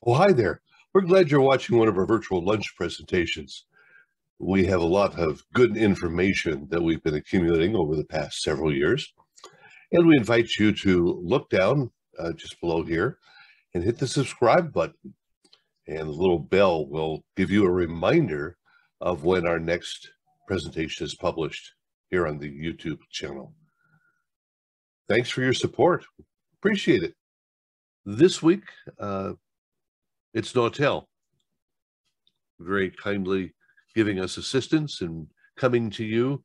Oh, hi there. We're glad you're watching one of our virtual lunch presentations. We have a lot of good information that we've been accumulating over the past several years, and we invite you to look down just below here and hit the subscribe button, and the little bell will give you a reminder of when our next presentation is published here on the YouTube channel. Thanks for your support. Appreciate it. This week, it's Dahl, very kindly giving us assistance and coming to you.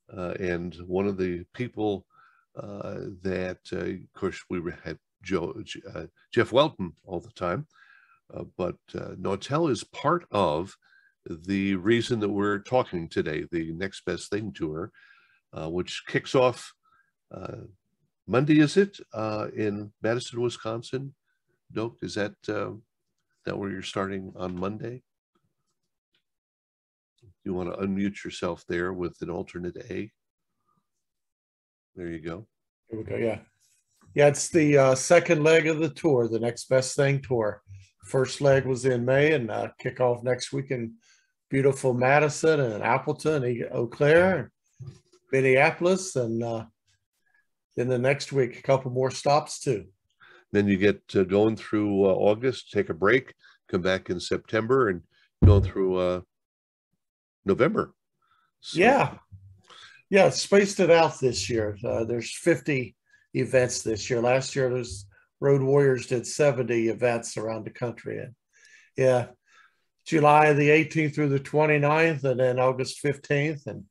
And one of the people that, of course, we had Jeff Welton all the time, but Dahl is part of the reason that we're talking today, the Next Best Thing Tour, which kicks off Monday, is it, in Madison, Wisconsin? Doak, is that where you're starting on Monday? You want to unmute yourself there with an alternate A. There you go. Here we go. Yeah. Yeah, it's the second leg of the tour, the Next Best Thing Tour. First leg was in May and kick off next week in beautiful Madison and Appleton, Eau Claire, Minneapolis, and then the next week, a couple more stops too. Then you get going through August, take a break, come back in September, and going through November. So. Yeah, spaced it out this year. There's 50 events this year. Last year, those Road Warriors did 70 events around the country. And yeah, July the 18th through the 29th, and then August 15th and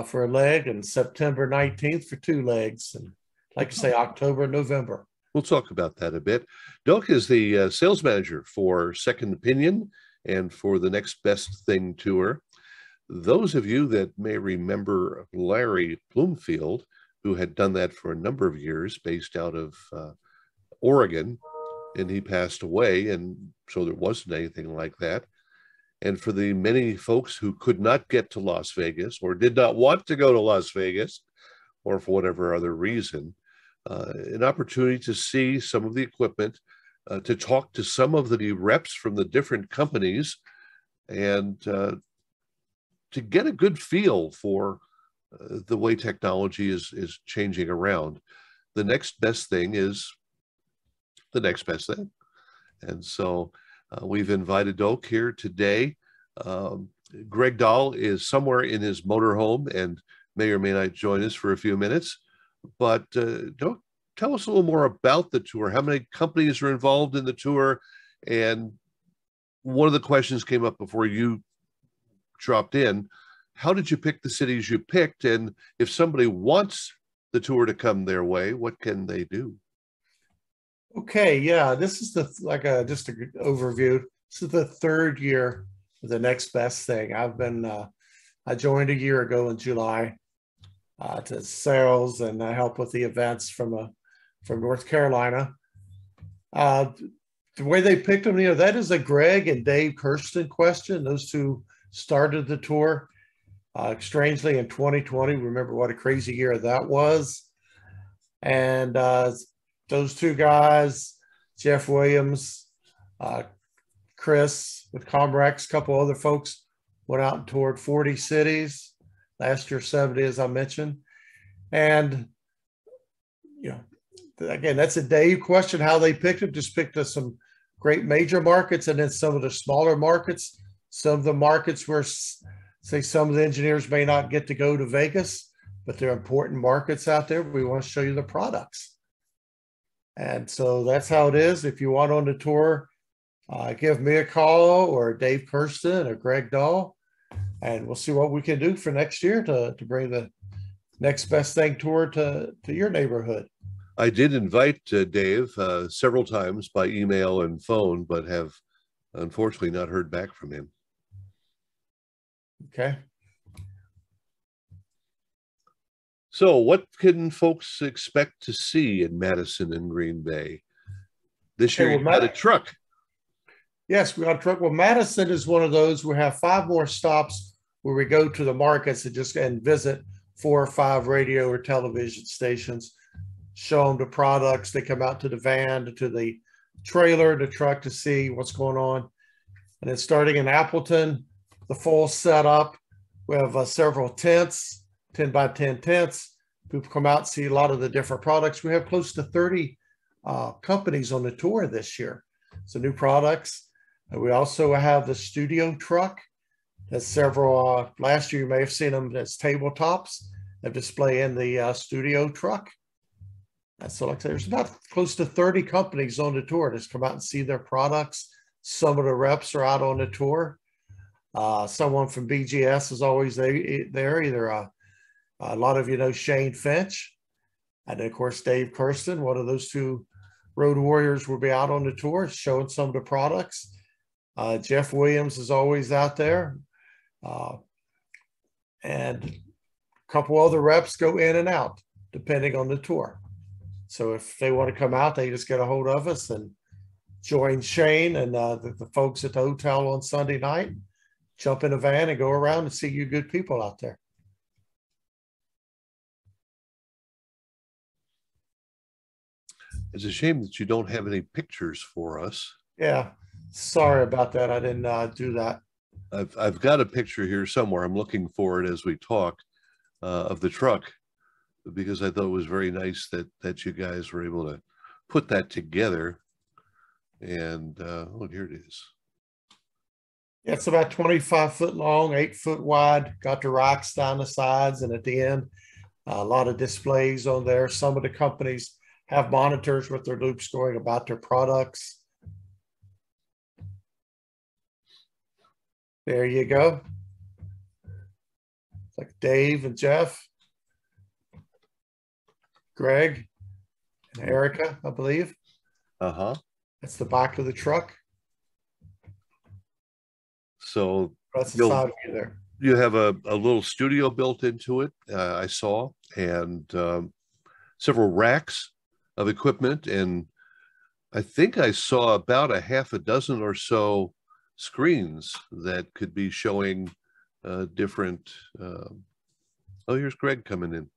for a leg, and September 19th for two legs, and like I say, October, November. We'll talk about that a bit. Doak is the sales manager for Second Opinion and for the Next Best Thing Tour. Those of you that may remember Larry Bloomfield, who had done that for a number of years based out of Oregon, and he passed away, and so there wasn't anything like that. And for the many folks who could not get to Las Vegas or did not want to go to Las Vegas, or for whatever other reason, an opportunity to see some of the equipment, to talk to some of the reps from the different companies, and to get a good feel for the way technology is changing around. The next best thing is the next best thing. And so we've invited Doak here today. Greg Dahl is somewhere in his motorhome and may or may not join us for a few minutes. But Doak, tell us a little more about the tour. How many companies are involved in the tour? And one of the questions came up before you dropped in. How did you pick the cities you picked? And if somebody wants the tour to come their way, what can they do? Okay, yeah, this is just an overview. This is the third year of the Next Best Thing. I joined a year ago in July to sales and help with the events from North Carolina. The way they picked them, that is a Greg and Dave Kirsten question. Those two started the tour. Strangely, in 2020, remember what a crazy year that was. And those two guys, Jeff Williams, Chris with Comrex, a couple other folks, went out and toured 40 cities. Last year, 70, as I mentioned. And, again, that's a Dave question, how they picked it. Just picked us some great major markets and then some of the smaller markets. Some of the markets where, say, some of the engineers may not get to go to Vegas, but they're important markets out there. We want to show you the products. And so that's how it is. If you want on the tour, give me a call or Dave Kirsten or Greg Dahl, and we'll see what we can do for next year to bring the Next Best Thing Tour to your neighborhood. I did invite Dave several times by email and phone, but have unfortunately not heard back from him. Okay. So what can folks expect to see in Madison and Green Bay? This year, you got a truck. Yes, we got a truck. Well, Madison is one of those. We have 5 more stops where we go to the markets and visit 4 or 5 radio or television stations, show them the products. They come out to the van, to the trailer, the truck to see what's going on. And then starting in Appleton, the full setup. We have several tents, 10 by 10 tents. People come out and see a lot of the different products. We have close to 30 companies on the tour this year. So new products. And we also have the studio truck. There's several, last year you may have seen them as tabletops that display in the studio truck. And so like I said, there's about close to 30 companies on the tour that's come out and see their products. Some of the reps are out on the tour. Someone from BGS is always there, either a lot of you know Shane Finch, and then of course Dave Kirsten, one of those two road warriors, will be out on the tour showing some of the products. Jeff Williams is always out there, and a couple other reps go in and out depending on the tour. So if they want to come out, they just get a hold of us and join Shane and the folks at the hotel on Sunday night, jump in a van and go around and see you good people out there. It's a shame that you don't have any pictures for us. Yeah, sorry about that. I didn't do that. I've got a picture here somewhere. I'm looking for it as we talk of the truck, because I thought it was very nice that you guys were able to put that together. And oh, here it is. Yeah, it's about 25 foot long, 8 foot wide. Got the racks down the sides, and at the end, a lot of displays on there. Some of the companies have monitors with their loops going about their products. There you go. It's like Dave and Jeff, Greg, and Erica, I believe. Uh-huh. That's the back of the truck. So that's the side view there. You have a little studio built into it, I saw, and several racks of equipment. And I think I saw about a half a dozen or so screens that could be showing different. Oh, here's Greg coming in.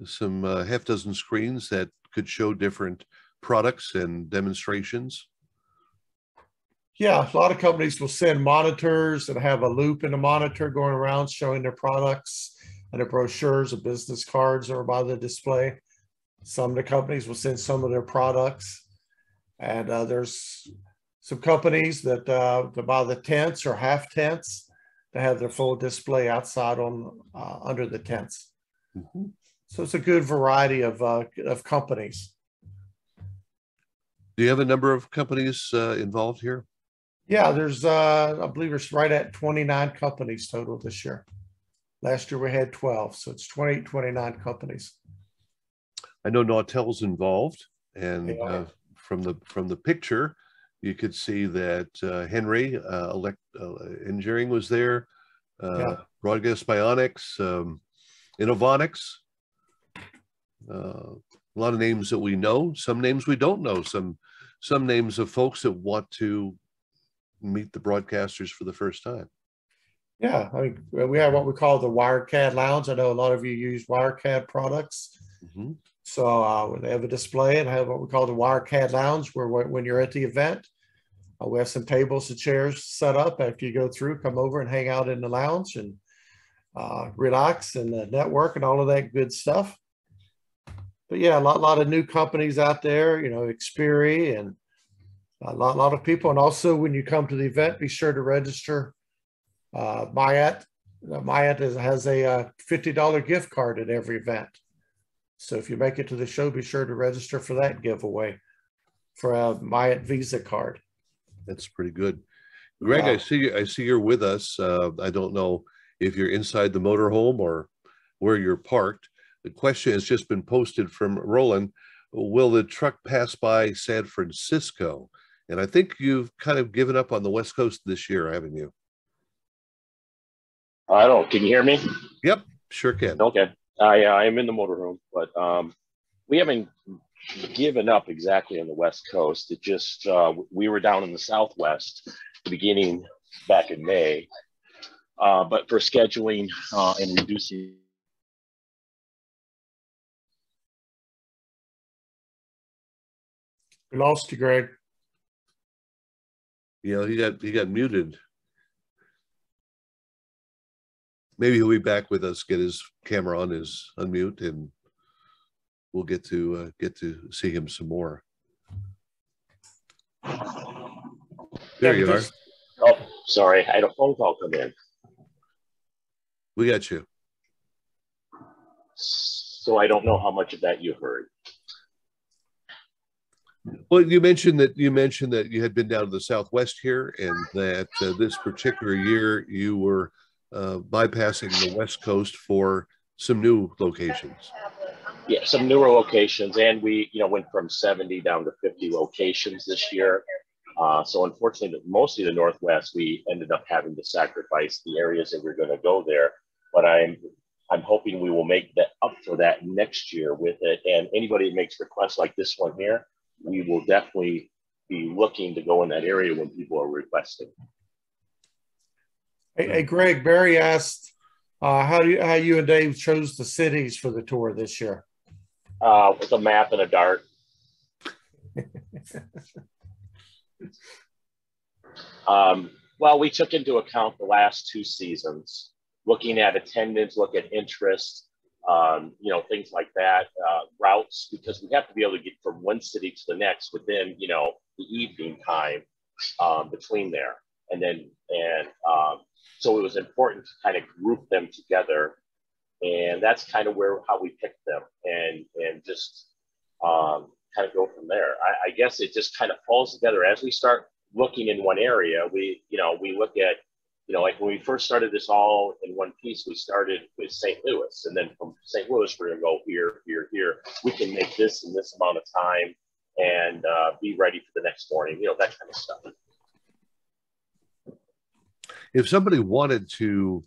Some half dozen screens that could show different products and demonstrations. Yeah, a lot of companies will send monitors that have a loop in the monitor going around showing their products, and their brochures or business cards are by the display. Some of the companies will send some of their products. And there's some companies that buy the tents or half tents to have their full display outside on under the tents. Mm-hmm. So it's a good variety of companies. Do you have a number of companies involved here? Yeah, there's, I believe it's right at 29 companies total this year. Last year we had 12, so it's 29 companies. I know Nautel's involved, and from the picture, you could see that Henry Engineering was there, Broadcast Bionics, Innovonics, a lot of names that we know, some names we don't know, some names of folks that want to meet the broadcasters for the first time. Yeah, I mean, we have what we call the Wirecad Lounge. I know a lot of you use Wirecad products. Mm-hmm. So they have a display and have what we call the Wirecad Lounge, where when you're at the event, we have some tables and chairs set up. After you go through, come over and hang out in the lounge and relax and network and all of that good stuff. But yeah, a lot of new companies out there, you know, Xperi and a lot of people. And also when you come to the event, be sure to register Mayat. Mayat has a $50 gift card at every event. So if you make it to the show, be sure to register for that giveaway for a Mayat Visa card. That's pretty good. Greg, I see you're with us. I don't know if you're inside the motorhome or where you're parked. The question has just been posted from Roland. Will the truck pass by San Francisco? And I think you've kind of given up on the West Coast this year, haven't you? I don't. Can you hear me? Yep, sure can. Okay. I am in the motorhome, but we haven't given up exactly on the West Coast. It just we were down in the Southwest beginning back in May, but for scheduling and reducing. We lost you, Greg. You know, he got muted. Maybe he'll be back with us, get his camera on, his unmute, and we'll get to see him some more. There you are. Oh, sorry. I had a phone call come in. We got you. So I don't know how much of that you heard. Well, you mentioned that you had been down to the Southwest here, and that this particular year you were bypassing the West Coast for some new locations. Yeah, some newer locations, and we, went from 70 down to 50 locations this year. So unfortunately, mostly the Northwest, we ended up having to sacrifice the areas that we're going to go there. But I'm hoping we will make that up for that next year with it. And anybody that makes requests like this one here, we will definitely be looking to go in that area when people are requesting. Hey, Greg, Barry asked how you and Dave chose the cities for the tour this year. With a map and a dart. Well, we took into account the last 2 seasons, looking at attendance, look at interest, things like that, routes, because we have to be able to get from one city to the next within, the evening time between there. So it was important to kind of group them together. And that's kind of how we picked them and just kind of go from there. I guess it just kind of falls together as we start looking in one area. We look at, like when we first started this all in one piece, we started with St. Louis, and then from St. Louis, we're going to go here, here, here. We can make this in this amount of time and be ready for the next morning, that kind of stuff. If somebody wanted to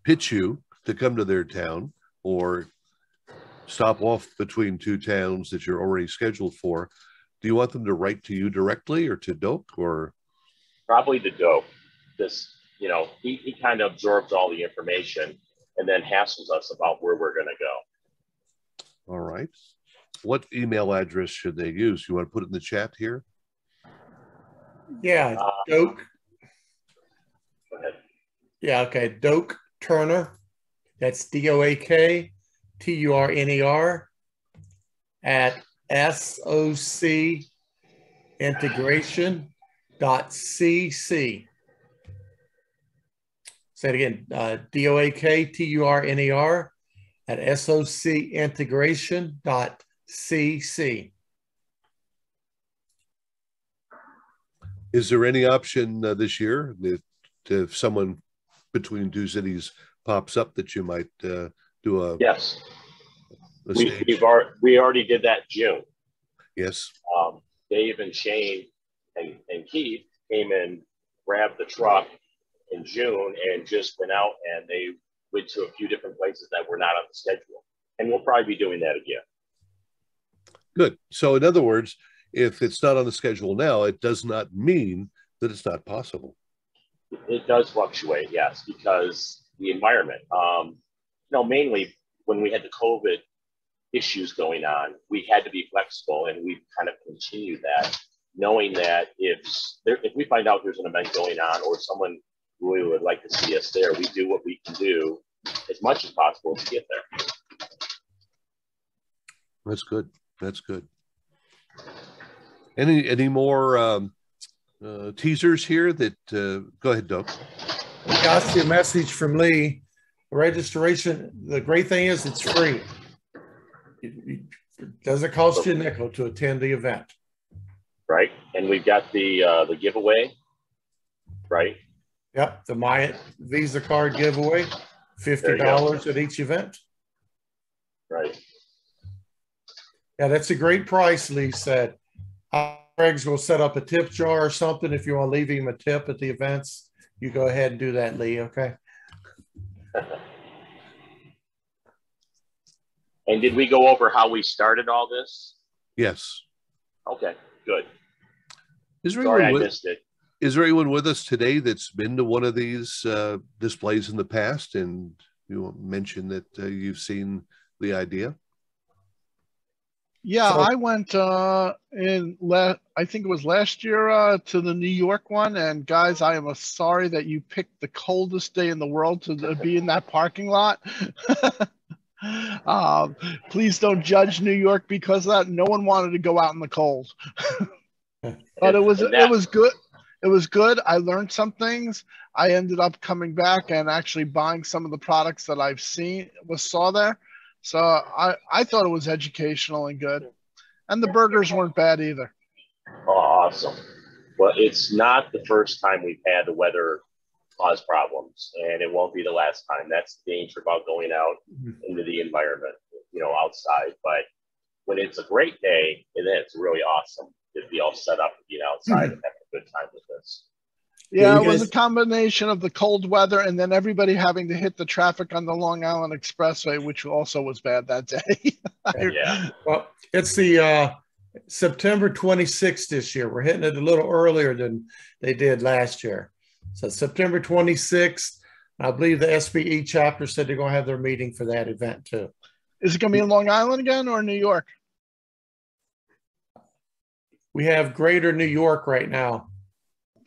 pitch you to come to their town or stop off between 2 towns that you're already scheduled for, do you want them to write to you directly or to Doak, or? Probably to Doak. This, he kind of absorbs all the information and then hassles us about where we're going to go. All right. What email address should they use? You want to put it in the chat here? Yeah, Doak. Go ahead. Yeah, okay. Doak Turner. That's DOAK TURNER at SOCintegration.cc. Say it again, DOAK TURNER at SOCintegration.cc. Is there any option this year that if someone between 2 cities pops up that you might do a? Yes. We already did that in June. Yes. Dave and Shane and Keith came and grabbed the truck in June and just went out, and they went to a few different places that were not on the schedule. And we'll probably be doing that again. Good. So in other words, if it's not on the schedule now, it does not mean that it's not possible. It does fluctuate, yes, because the environment, mainly when we had the COVID issues going on, we had to be flexible, and we've kind of continued that, knowing that if we find out there's an event going on or someone really would like to see us there, we do what we can do as much as possible to get there. That's good. That's good. Any more teasers here that go ahead, Doak. I see a message from Lee. Registration, the great thing is it's free. It doesn't cost you a nickel to attend the event. Right. And we've got the giveaway, right? Yep, the My Visa card giveaway, $50 at each event. Right. Yeah, that's a great price, Lee said. Greg's will set up a tip jar or something. If you want to leave him a tip at the events, you go ahead and do that, Lee, okay? And did we go over how we started all this? Yes. Okay, good. Sorry, I missed it. Is there anyone with us today that's been to one of these displays in the past, and you mentioned that you've seen the idea? Yeah, So I went I think it was last year to the New York one, and guys, I am sorry that you picked the coldest day in the world to be in that parking lot. Please don't judge New York because of that. No one wanted to go out in the cold, but it was good. It was good. I learned some things. I ended up coming back and actually buying some of the products that I've saw there. So I thought it was educational and good. And the burgers weren't bad either. Awesome. Well, it's not the first time we've had the weather cause problems, and it won't be the last time. That's the danger about going out into the environment, outside. But when it's a great day, and then it's really awesome to be all set up and being outside and having a good time with this. Yeah, it was a combination of the cold weather and then everybody having to hit the traffic on the Long Island Expressway, which also was bad that day. Yeah. Well, it's the September 26th this year. We're hitting it a little earlier than they did last year. So September 26th, I believe the SBE chapter said they're going to have their meeting for that event too. Is it going to be in Long Island again or New York? We have Greater New York right now.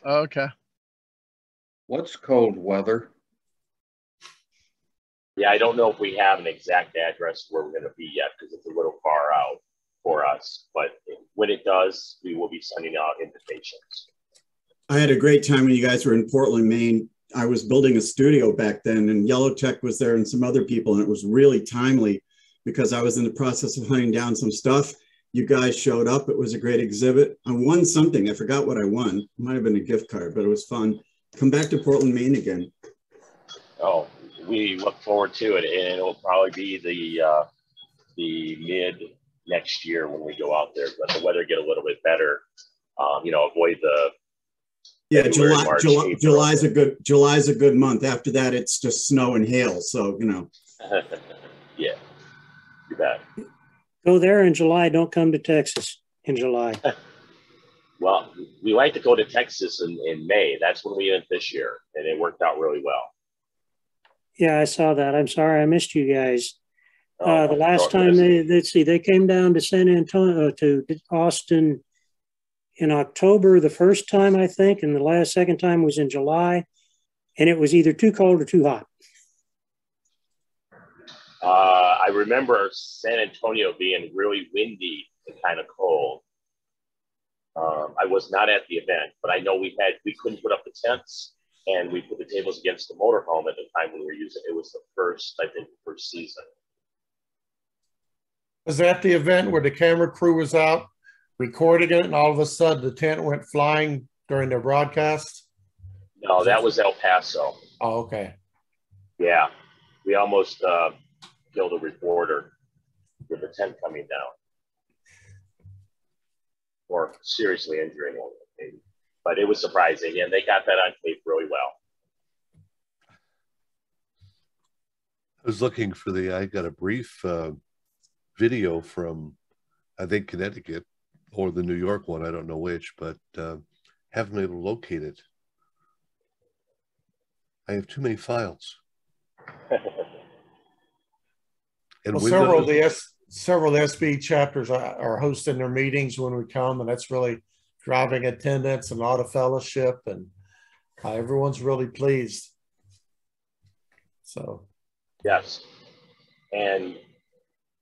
Okay. What's cold weather? Yeah, I don't know if we have an exact address where we're going to be yet because it's a little far out for us. But when it does, we will be sending out invitations. I had a great time when you guys were in Portland, Maine. I was building a studio back then, and Yellow Tech was there and some other people, and it was really timely because I was in the process of hunting down some stuff. You guys showed up. It was a great exhibit. I won something. I forgot what I won. It might have been a gift card, but it was fun. Come back to Portland, Maine again. Oh, we look forward to it, and it'll probably be the mid next year when we go out there. Let the weather get a little bit better. Avoid the July's a good month. After that, it's just snow and hail. So Yeah, you bet. Go there in July. Don't come to Texas in July. Well, we like to go to Texas in May. That's when we went this year, and it worked out really well. Yeah, I saw that. I'm sorry I missed you guys. The last time they came down to San Antonio to Austin in October the first time, I think, and the second time was in July, and it was either too cold or too hot. I remember San Antonio being really windy and kind of cold. I was not at the event, but I know we couldn't put up the tents, and we put the tables against the motorhome at the time when we were using it. It was the first season. Was that the event where the camera crew was out recording it, and all of a sudden the tent went flying during their broadcast? No, that was El Paso. Oh, okay. Yeah, we almost killed a reporter with the tent coming down, or seriously injuring one, maybe. But it was surprising, and they got that on tape really well. I was looking for I got a brief video from, I think, Connecticut or the New York one. I don't know which, but haven't been able to locate it. I have too many files. And well, several of the SB chapters are hosting their meetings when we come, and that's really driving attendance and a lot of fellowship, and everyone's really pleased. So, yes, and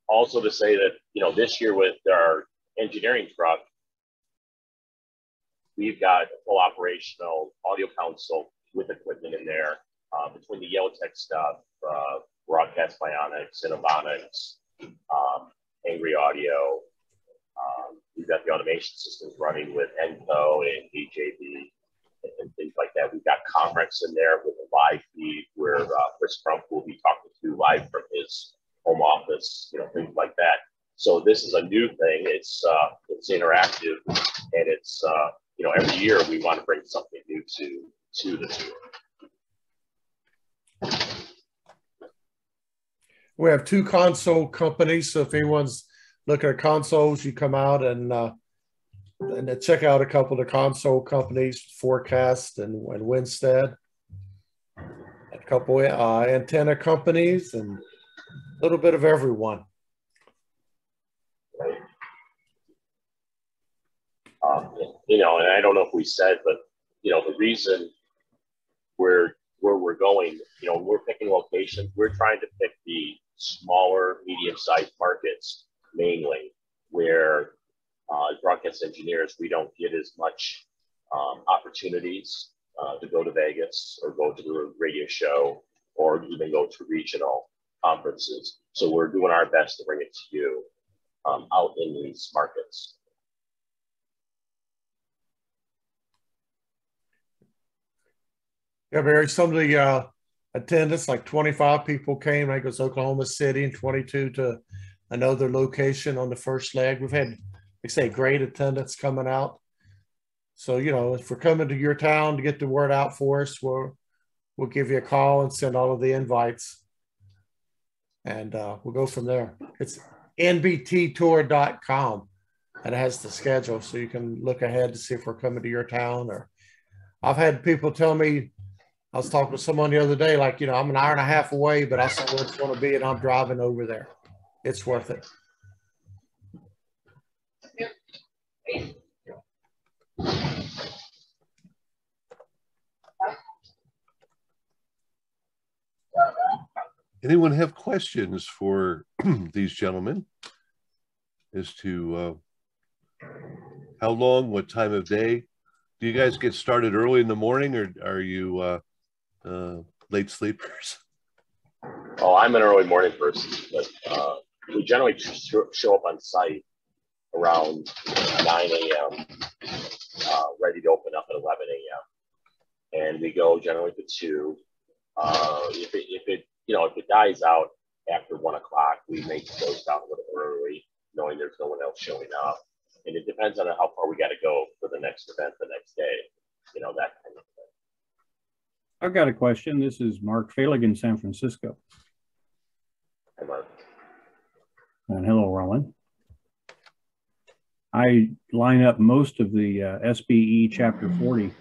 also to say that this year with our engineering truck, we've got a full operational audio console with equipment in there between the Yellow Tech stuff. Broadcast Bionics, Cinnabonics, Angry Audio. We've got the automation systems running with Enco and DJB and things like that. We've got Comrex in there with a live feed where Chris Crump will be talking to live from his home office, things like that. So this is a new thing. It's interactive, and it's every year we want to bring something new to the tour. We have two console companies, so if anyone's looking at consoles, you come out and check out a couple of the console companies, Forecast and Winstead. A couple antenna companies and a little bit of everyone. You know, and I don't know if we said, but you know, the reason where we're going, you know, we're picking locations. We're trying to pick the smaller, medium-sized markets mainly, where as broadcast engineers, we don't get as much opportunities to go to Vegas or go to the radio show or even go to regional conferences. So we're doing our best to bring it to you out in these markets. Yeah, Barry, some of the attendance, like 25 people came. I think it was Oklahoma City, and 22 to another location on the first leg. We've had, they say, great attendance coming out. So, you know, if we're coming to your town to get the word out for us, we'll give you a call and send all of the invites. And we'll go from there. It's nbttour.com, and it has the schedule, so you can look ahead to see if we're coming to your town. Or I've had people tell me, I was talking with someone the other day, like, you know, I'm an hour and a half away, but I see where it's going to be, and I'm driving over there. It's worth it. Anyone have questions for these gentlemen as to how long, what time of day? Do you guys get started early in the morning, or are you late sleepers? Oh, I'm an early morning person, but we generally show up on site around 9 a.m., ready to open up at 11 a.m. And we go generally to 2. If it dies out after 1 o'clock, we may close down a little early, knowing there's no one else showing up. And it depends on how far we got to go for the next event the next day, you know, that kind of thing. I've got a question. This is Mark Falig in San Francisco. Hi, Mark. And hello, Roland. I line up most of the SBE Chapter 40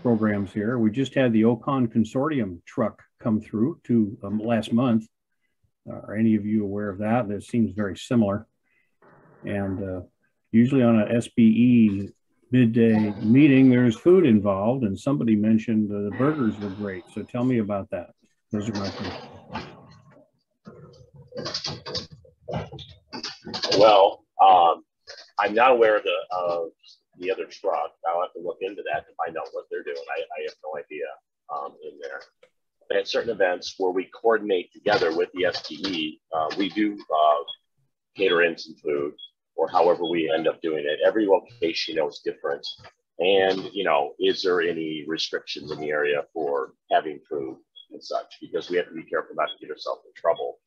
programs here. We just had the Ocon Consortium truck come through last month. Are any of you aware of that? That seems very similar. And usually on an SBE midday meeting, there's food involved, and somebody mentioned the burgers were great. So tell me about that. Those are my questions. Well, I'm not aware of the other truck. I'll have to look into that to find out what they're doing. I have no idea in there. But at certain events where we coordinate together with the SBE, we do cater in some food, or however we end up doing it. Every location, you know, is different. And, you know, is there any restrictions in the area for having food and such? Because we have to be careful not to get ourselves in trouble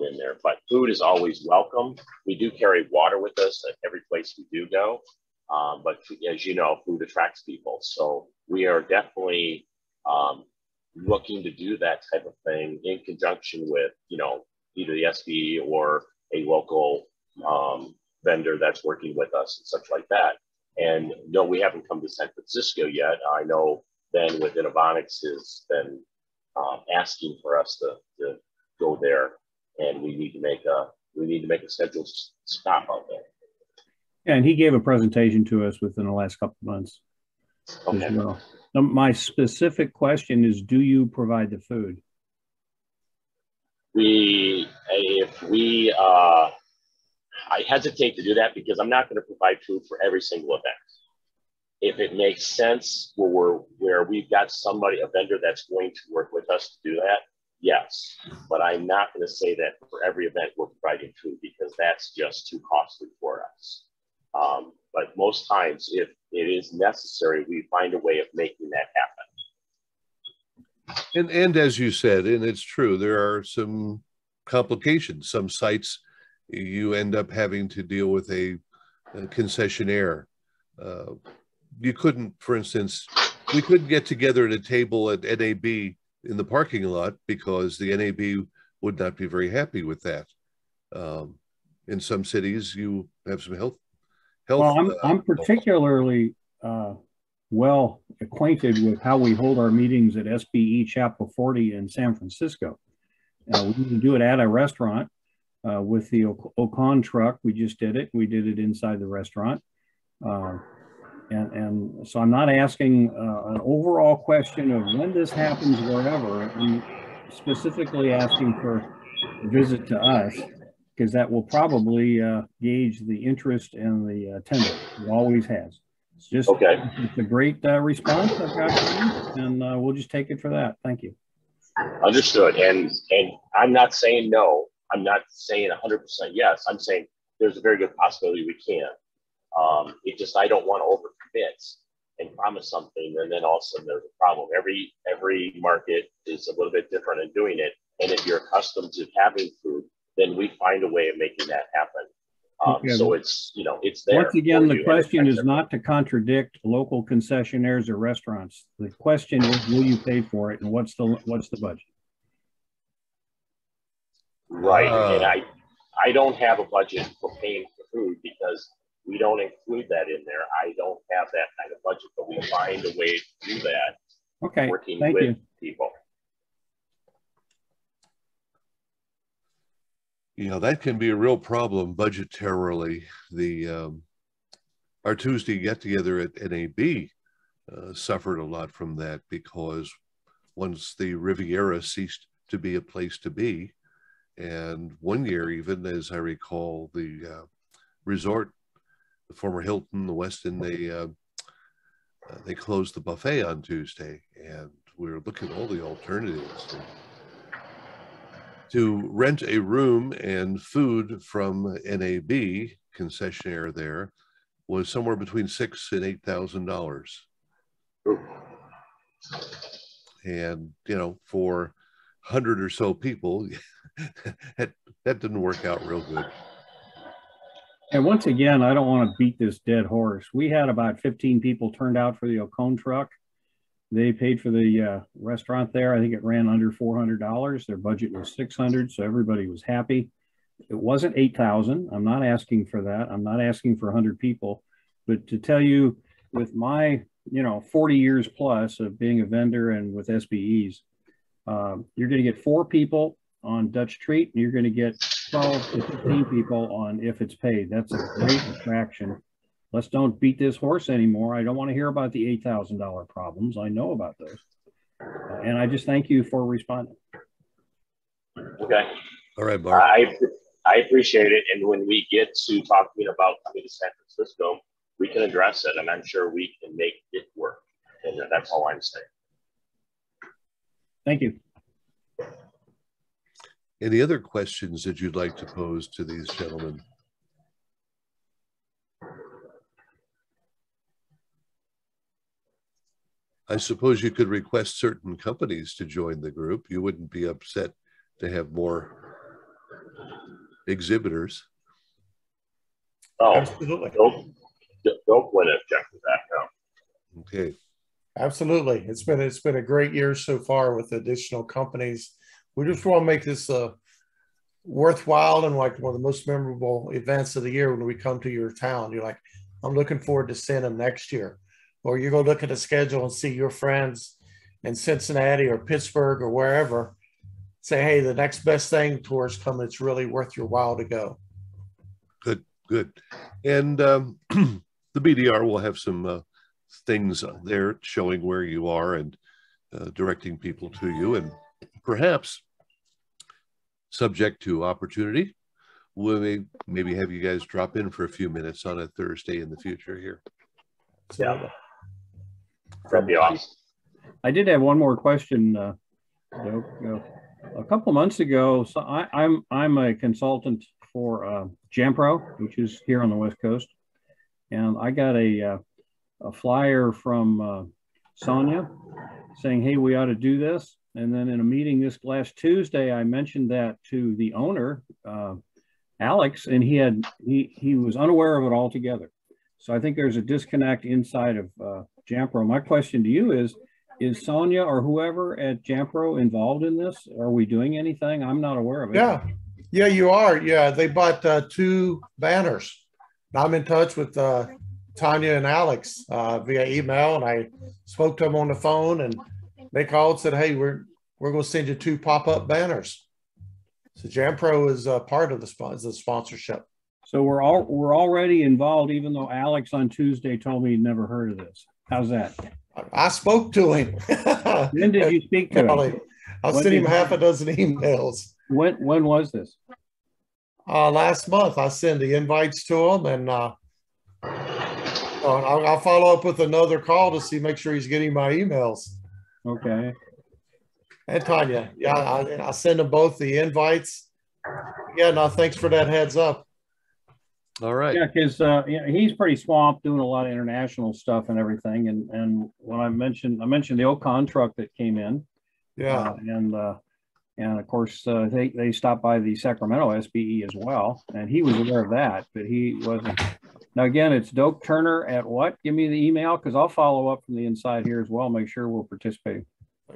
in there. But food is always welcome. We do carry water with us at every place we do go. But as you know, food attracts people. So we are definitely looking to do that type of thing in conjunction with, you know, either the SBE or a local vendor that's working with us and such like that. And no, we haven't come to San Francisco yet. I know Ben with Innovonics has been asking for us to go there, and we need to make a scheduled stop out there. Yeah, and he gave a presentation to us within the last couple of months as well. Now, my specific question is, do you provide the food? I hesitate to do that because I'm not going to provide food for every single event. If it makes sense where we've got a vendor that's going to work with us to do that, yes. But I'm not going to say that for every event we're providing food, because that's just too costly for us. But most times, if it is necessary, we find a way of making that happen. And as you said, and it's true, there are some complications. Some sites you end up having to deal with a concessionaire. You couldn't, for instance, we couldn't get together at a table at NAB in the parking lot because the NAB would not be very happy with that. In some cities, you have some health. Well, I'm particularly well acquainted with how we hold our meetings at SBE Chapel 40 in San Francisco. We usually do it at a restaurant with the Ocon truck. We just did it. We did it inside the restaurant. And so I'm not asking an overall question of when this happens wherever. I'm specifically asking for a visit to us, because that will probably gauge the interest and the attendance. It always has. It's just Okay. It's a great response I've got for you, and we'll just take it for that. Thank you. Understood. And I'm not saying no. I'm not saying 100% yes. I'm saying there's a very good possibility we can. It just, I don't want to overcommit and promise something and then all of a sudden there's a problem. Every market is a little bit different in doing it. And if you're accustomed to having food, then we find a way of making that happen. So it's, you know, it's there. Once again, the question is not to contradict local concessionaires or restaurants. The question is, will you pay for it, and what's the budget? Right. And I don't have a budget for paying for food because we don't include that in there. I don't have that kind of budget, but we find a way to do that. Okay. Working Thank with you. people. You know, that can be a real problem budgetarily. Our Tuesday get-together at NAB suffered a lot from that, because once the Riviera ceased to be a place to be, and one year even, as I recall, the resort, the former Hilton, the Westin, they closed the buffet on Tuesday, and we were looking at all the alternatives. To rent a room and food from NAB, concessionaire there, was somewhere between $6,000 and $8,000. And, you know, for 100 or so people, that didn't work out real good. And once again, I don't want to beat this dead horse. We had about 15 people turned out for the Ocone truck. They paid for the restaurant there. I think it ran under $400. Their budget was $600, so everybody was happy. It wasn't $8,000. I'm not asking for that. I'm not asking for 100 people. But to tell you, with my 40 years plus of being a vendor and with SBEs, you're going to get 4 people on Dutch Treat, and you're going to get 12 to 15 people on If It's Paid. That's a great attraction. Let's don't beat this horse anymore. I don't want to hear about the $8,000 problems. I know about those. And I just thank you for responding. Okay. All right, Mark. I appreciate it. And when we get to talking about coming to San Francisco, we can address it, and I'm sure we can make it work. And that's all I'm saying. Thank you. Any other questions that you'd like to pose to these gentlemen? I suppose you could request certain companies to join the group. You wouldn't be upset to have more exhibitors. Oh, absolutely. Don't win it, Jeff, with that now. Okay. Absolutely. It's been a great year so far with additional companies. We just want to make this worthwhile and like one of the most memorable events of the year when we come to your town. You're like, I'm looking forward to seeing them next year. Or you go look at the schedule and see your friends in Cincinnati or Pittsburgh or wherever. Say, hey, the next best thing towards coming, it's really worth your while to go. Good, good. And the BDR will have some things there showing where you are and directing people to you. And perhaps, subject to opportunity, we'll maybe have you guys drop in for a few minutes on a Thursday in the future here. Yeah. That'd be awesome. I did have one more question. A couple months ago, so I'm a consultant for Jampro, which is here on the West Coast, and I got a flyer from Sonia saying, "Hey, we ought to do this." And then in a meeting this last Tuesday, I mentioned that to the owner, Alex, and he was unaware of it altogether. So I think there's a disconnect inside of Jampro. My question to you is Sonia or whoever at Jampro involved in this? Are we doing anything? I'm not aware of it. Yeah, you are. Yeah, they bought 2 banners. I'm in touch with Tanya and Alex via email, and I spoke to them on the phone, and they called and said, hey, we're going to send you 2 pop-up banners. So Jampro is part of the sponsorship. So we're already involved, even though Alex on Tuesday told me he'd never heard of this. How's that? I spoke to him. When did you speak to him? I sent him half a dozen emails. When was this? Last month. I sent the invites to him, and I'll follow up with another call to make sure he's getting my emails. Okay. And Tanya, yeah, I send them both the invites. Yeah, no, thanks for that heads up. All right. Yeah, because he's pretty swamped doing a lot of international stuff and everything. And when I mentioned the Ocon truck that came in. Yeah. And of course they stopped by the Sacramento SBE as well, and he was aware of that, but he wasn't. Now again, it's Doak Turner at what? Give me the email, because I'll follow up from the inside here as well. Make sure we're participating.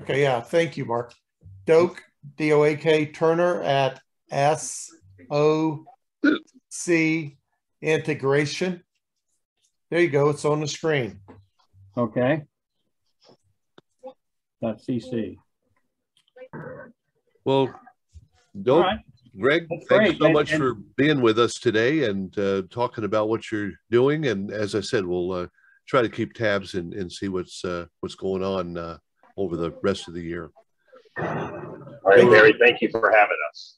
Okay. Yeah. Thank you, Mark. Doak, D-O-A-K, Turner at SOC Integration. There you go. It's on the screen. Okay. .cc. Well, Doak, right. Greg, That's thanks great. so much for being with us today and talking about what you're doing. And as I said, we'll try to keep tabs and see what's going on over the rest of the year. All right, Barry, thank you for having us.